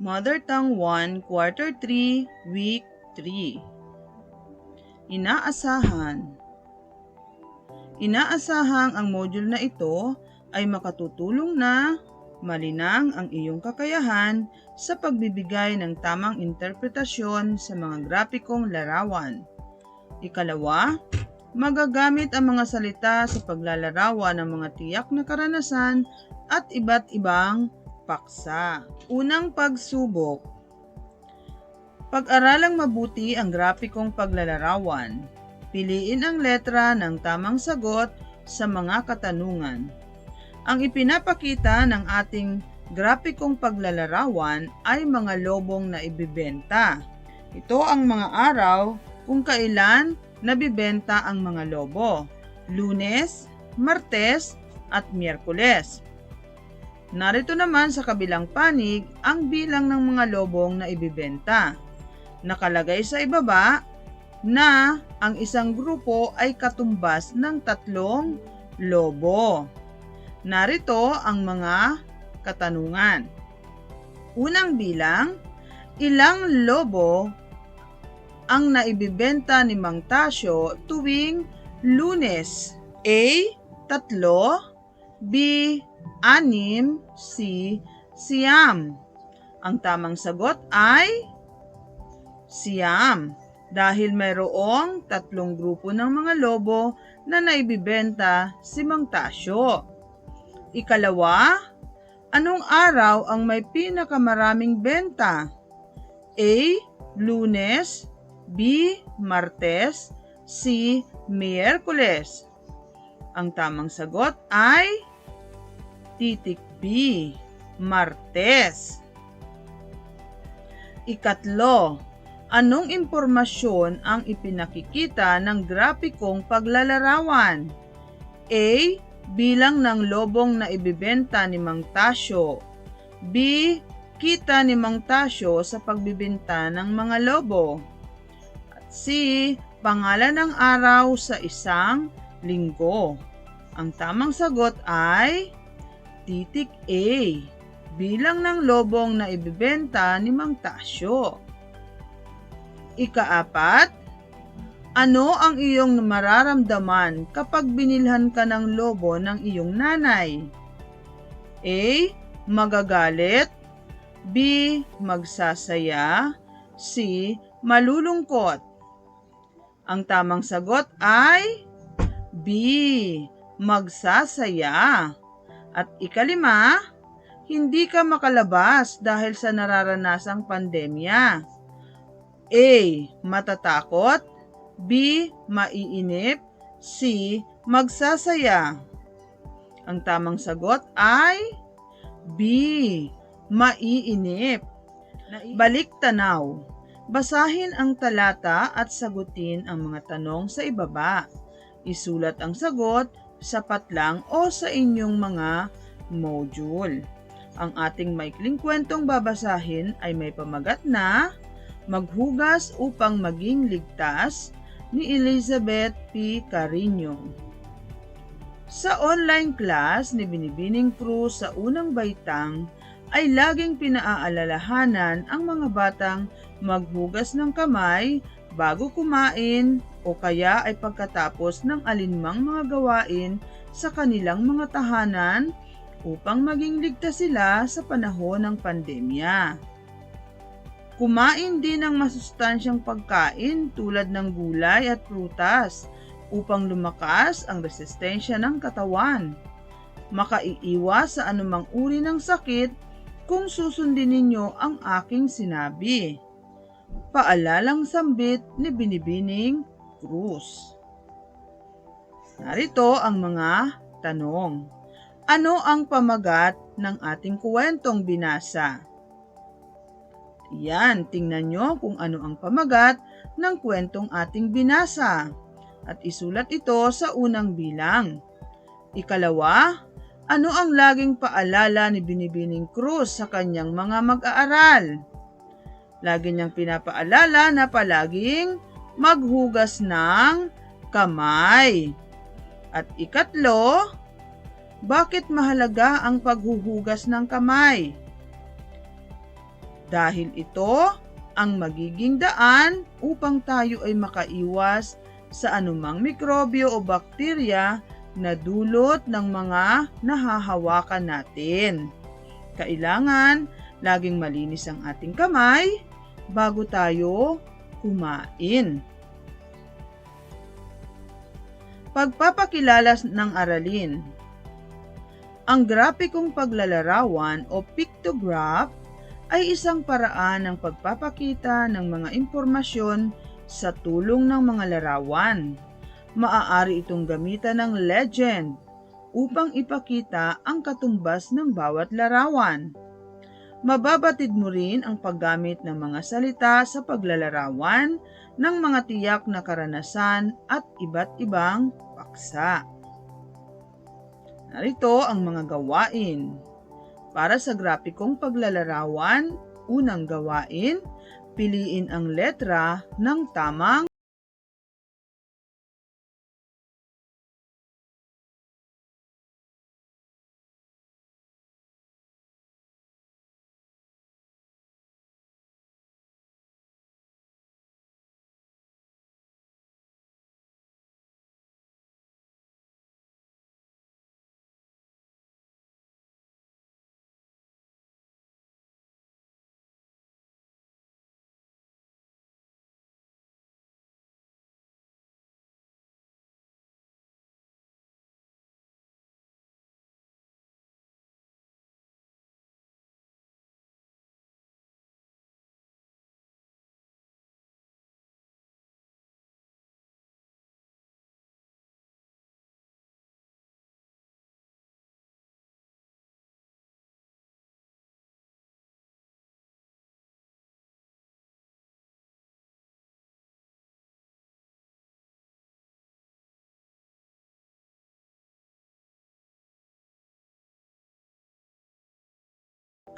Mother Tongue 1, Quarter 3, Week 3. Inaasahang ang module na ito ay makatutulong na malinang ang iyong kakayahan sa pagbibigay ng tamang interpretasyon sa mga grapikong larawan. Ikalawa, magagamit ang mga salita sa paglalarawan ng mga tiyak na karanasan at iba't ibang paksa. Unang pagsubok. Pag-aralang mabuti ang grapikong paglalarawan. Piliin ang letra ng tamang sagot sa mga katanungan. Ang ipinapakita ng ating grapikong paglalarawan ay mga lobong na ibibenta. Ito ang mga araw kung kailan nabibenta ang mga lobo: Lunes, Martes, at Miyerkules. Narito naman sa kabilang panig ang bilang ng mga lobong na ibibenta. Nakalagay sa ibaba na ang isang grupo ay katumbas ng 3 lobo. Narito ang mga katanungan. Unang bilang, ilang lobo ang naibibenta ni Mang Tasyo tuwing Lunes? A. 3, B. 6, C. 9. Ang tamang sagot ay siyam, dahil mayroong 3 grupo ng mga lobo na naibibenta si Mang Tasyo. Ikalawa, anong araw ang may pinakamaraming benta? A. Lunes, B. Martes, C. Miyerkules. Ang tamang sagot ay titik B. Martes. Ikatlo, anong impormasyon ang ipinakikita ng grapikong paglalarawan? A. Bilang ng lobong na ibibenta ni Mang Tasyo. B. Kita ni Mang Tasyo sa pagbibenta ng mga lobo. At C. Pangalan ng araw sa isang linggo. Ang tamang sagot ay titik A. Bilang ng lobong na ibibenta ni Mang Tasyo. Ikaapat, ano ang iyong mararamdaman kapag binilhan ka ng lobo ng iyong nanay? A. Magagalit, B. Magsasaya, C. Malulungkot. Ang tamang sagot ay B. Magsasaya. At ikalima, hindi ka makalabas dahil sa nararanasang pandemya. A. Matatakot, B. Maiinip, C. Magsasaya. Ang tamang sagot ay B. Maiinip. Balik tanaw. Basahin ang talata at sagutin ang mga tanong sa ibaba. Isulat ang sagot, sapat lang o sa inyong mga module. Ang ating maikling kwentong babasahin ay may pamagat na Maghugas upang maging ligtas ni Elizabeth P. Carino. Sa online class ni Binibining Cruz sa unang baitang ay laging pinaaalalahanan ang mga batang maghugas ng kamay bago kumain o kaya ay pagkatapos ng alinmang mga gawain sa kanilang mga tahanan upang maging ligtas sila sa panahon ng pandemya. Kumain din ng masustansyang pagkain tulad ng gulay at prutas upang lumakas ang resistensya ng katawan. Makaiiwas sa anumang uri ng sakit kung susundin ninyo ang aking sinabi. Paalalang sambit ni Binibining Cruz. Narito ang mga tanong. Ano ang pamagat ng ating kwentong binasa? Yan, tingnan nyo kung ano ang pamagat ng kwentong ating binasa at isulat ito sa unang bilang. Ikalawa, ano ang laging paalala ni Binibining Cruz sa kanyang mga mag-aaral? Lagi niyang pinapaalala na palaging maghugas ng kamay. At ikatlo, bakit mahalaga ang paghuhugas ng kamay? dahil ito ang magiging daan upang tayo ay makaiwas sa anumang mikrobyo o bakterya na dulot ng mga nahahawakan natin. Kailangan laging malinis ang ating kamay bago tayo kumain. Pagpapakilala ng aralin. Ang grapikong paglalarawan o pictograph ay isang paraan ng pagpapakita ng mga impormasyon sa tulong ng mga larawan. Maaari itong gamitan ng legend upang ipakita ang katumbas ng bawat larawan. Mababatid mo rin ang paggamit ng mga salita sa paglalarawan ng mga tiyak na karanasan at iba't ibang paksa. Narito ang mga gawain. Para sa grapikong paglalarawan, unang gawain, piliin ang letra ng tamang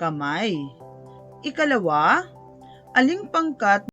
kamay. Ikalawa, aling pangkat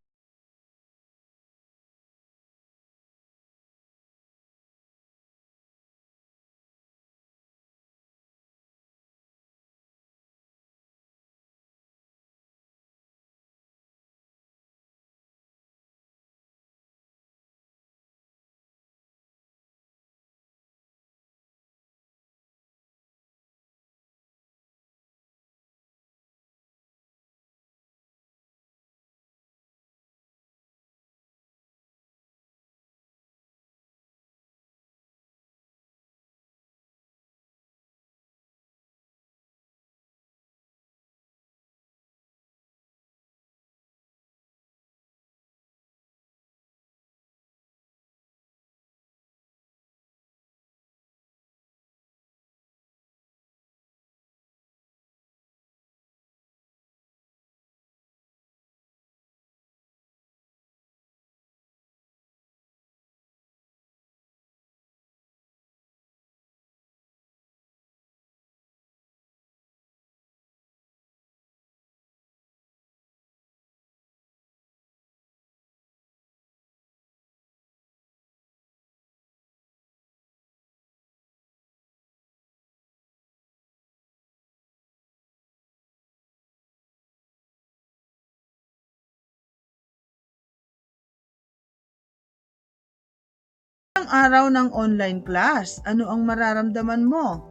ang araw ng online class, ano ang mararamdaman mo?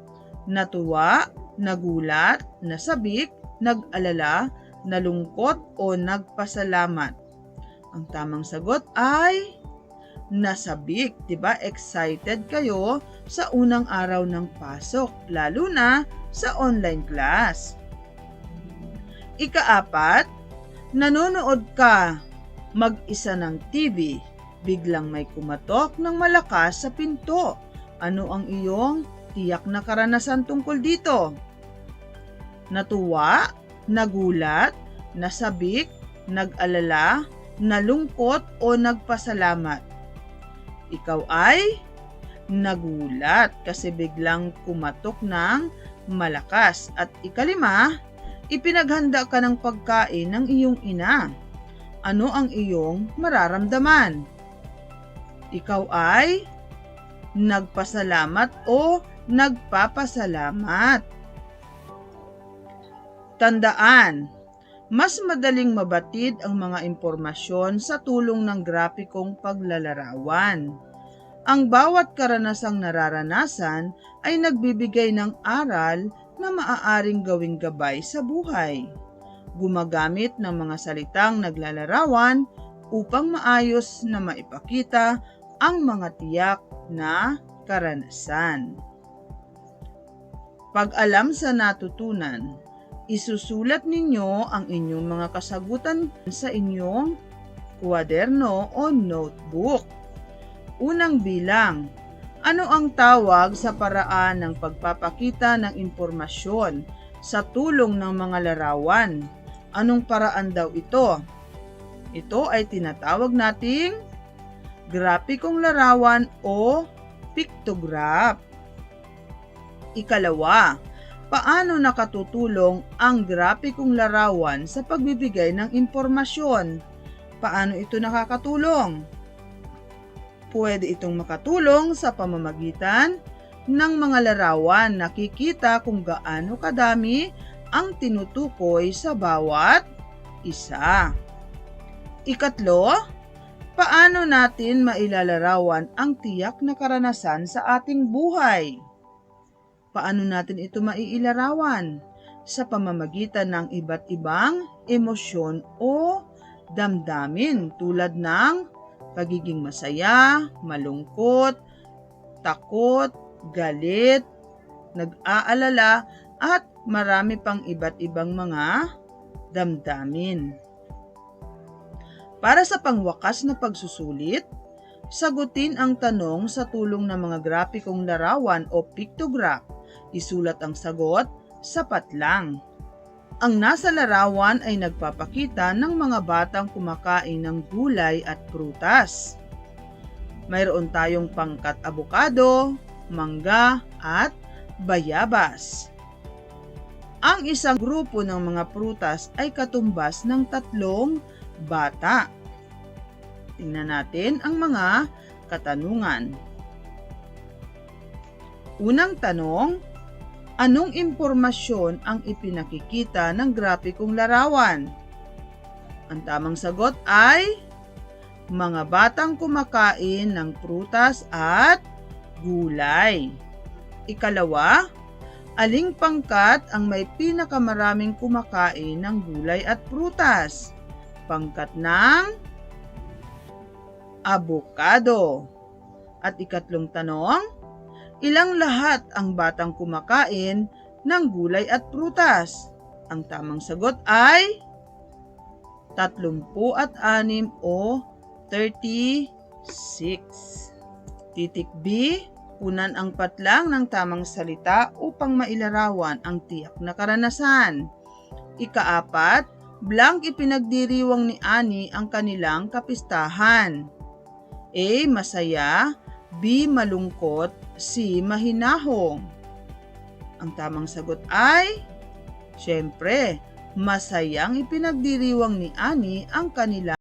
Natuwa, nagulat, nasabik, nag-alala, nalungkot o nagpasalamat? Ang tamang sagot ay nasabik, 'di ba? Excited kayo sa unang araw ng pasok, lalo na sa online class. Ikaapat, nanonood ka mag-isa ng TV. Biglang may kumatok ng malakas sa pinto. Ano ang iyong tiyak na karanasan tungkol dito? Natuwa, nagulat, nasabik, nag-alala, nalungkot o nagpasalamat? Ikaw ay nagulat kasi biglang kumatok ng malakas. At ikalima, ipinaghanda ka ng pagkain ng iyong ina. Ano ang iyong mararamdaman? Ikaw ay nagpasalamat o nagpapasalamat? Tandaan, Mas madaling mabatid ang mga impormasyon sa tulong ng grapikong paglalarawan. Ang bawat karanasang nararanasan ay nagbibigay ng aral na maaaring gawing gabay sa buhay. Gumagamit ng mga salitang naglalarawan upang maayos na maipakita ang mga tiyak na karanasan. Pag-alam sa natutunan, isusulat ninyo ang inyong mga kasagutan sa inyong kwaderno o notebook. Unang bilang, ano ang tawag sa paraan ng pagpapakita ng impormasyon sa tulong ng mga larawan? Anong paraan daw ito? Ito ay tinatawag nating grapikong larawan o pictograph. Ikalawa, paano nakatutulong ang grapikong larawan sa pagbibigay ng impormasyon? Paano ito nakakatulong? Pwede itong makatulong sa pamamagitan ng mga larawan. Nakikita kung gaano kadami ang tinutukoy sa bawat isa. Ikatlo, paano natin mailalarawan ang tiyak na karanasan sa ating buhay? Paano natin ito maiilarawan? Sa pamamagitan ng iba't ibang emosyon o damdamin tulad ng pagiging masaya, malungkot, takot, galit, nag-aalala, at marami pang iba't ibang mga damdamin. Para sa pangwakas na pagsusulit, sagutin ang tanong sa tulong ng mga grapikong larawan o pictograph. Isulat ang sagot, sapat lang. Ang nasa larawan ay nagpapakita ng mga batang kumakain ng gulay at prutas. Mayroon tayong pangkat abokado, mangga, at bayabas. Ang isang grupo ng mga prutas ay katumbas ng 3 bata. Tingnan natin ang mga katanungan. Unang tanong, anong impormasyon ang ipinakikita ng grapikong larawan? Ang tamang sagot ay mga batang kumakain ng prutas at gulay. Ikalawa, aling pangkat ang may pinakamaraming kumakain ng gulay at prutas? Pangkat ng abokado. At ikatlong tanong, ilang lahat ang batang kumakain ng gulay at prutas? Ang tamang sagot ay 36 o 36. Titik B, punan ang patlang ng tamang salita upang mailarawan ang tiyak na karanasan. Ika-4, blank ipinagdiriwang ni Ani ang kanilang kapistahan. A. Masaya, B. Malungkot, C. Mahinahong. Ang tamang sagot ay, syempre, masayang ipinagdiriwang ni Ani ang kanilang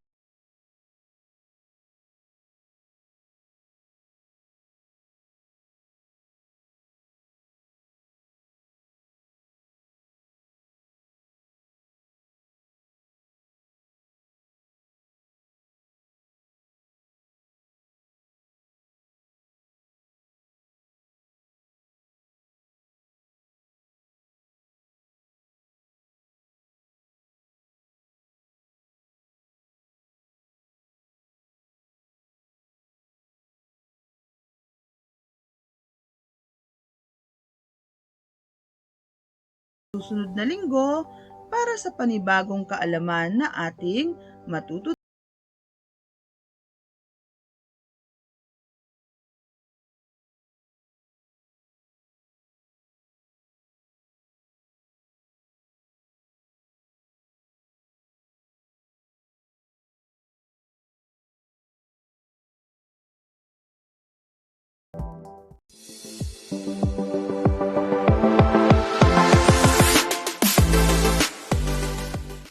susunod na linggo para sa panibagong kaalaman na ating matututunan.